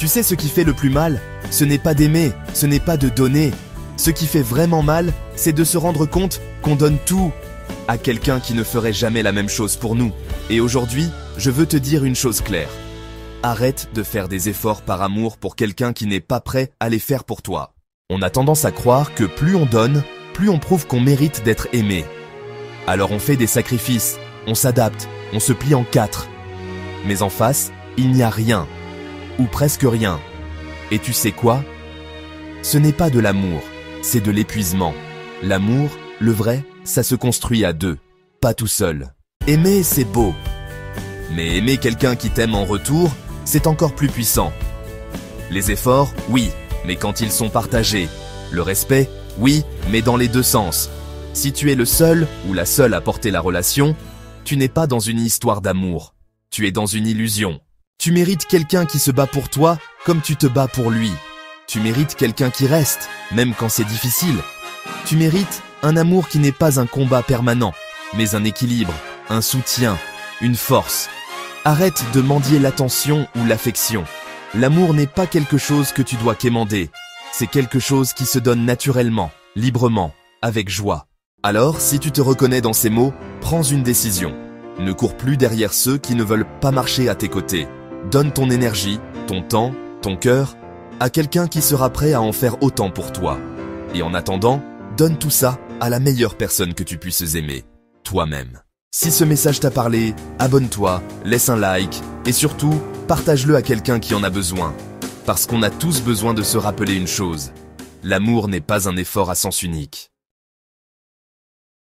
Tu sais ce qui fait le plus mal? Ce n'est pas d'aimer, ce n'est pas de donner. Ce qui fait vraiment mal, c'est de se rendre compte qu'on donne tout à quelqu'un qui ne ferait jamais la même chose pour nous. Et aujourd'hui, je veux te dire une chose claire. Arrête de faire des efforts par amour pour quelqu'un qui n'est pas prêt à les faire pour toi. On a tendance à croire que plus on donne, plus on prouve qu'on mérite d'être aimé. Alors on fait des sacrifices, on s'adapte, on se plie en quatre. Mais en face, il n'y a rien, ou presque rien. Et tu sais quoi? Ce n'est pas de l'amour, c'est de l'épuisement. L'amour, le vrai, ça se construit à deux, pas tout seul. Aimer, c'est beau. Mais aimer quelqu'un qui t'aime en retour, c'est encore plus puissant. Les efforts, oui, mais quand ils sont partagés. Le respect, oui, mais dans les deux sens. Si tu es le seul ou la seule à porter la relation, tu n'es pas dans une histoire d'amour. Tu es dans une illusion. Tu mérites quelqu'un qui se bat pour toi comme tu te bats pour lui. Tu mérites quelqu'un qui reste, même quand c'est difficile. Tu mérites un amour qui n'est pas un combat permanent, mais un équilibre, un soutien, une force. Arrête de mendier l'attention ou l'affection. L'amour n'est pas quelque chose que tu dois quémander. C'est quelque chose qui se donne naturellement, librement, avec joie. Alors, si tu te reconnais dans ces mots, prends une décision. Ne cours plus derrière ceux qui ne veulent pas marcher à tes côtés. Donne ton énergie, ton temps, ton cœur à quelqu'un qui sera prêt à en faire autant pour toi. Et en attendant, donne tout ça à la meilleure personne que tu puisses aimer, toi-même. Si ce message t'a parlé, abonne-toi, laisse un like et surtout, partage-le à quelqu'un qui en a besoin. Parce qu'on a tous besoin de se rappeler une chose. L'amour n'est pas un effort à sens unique.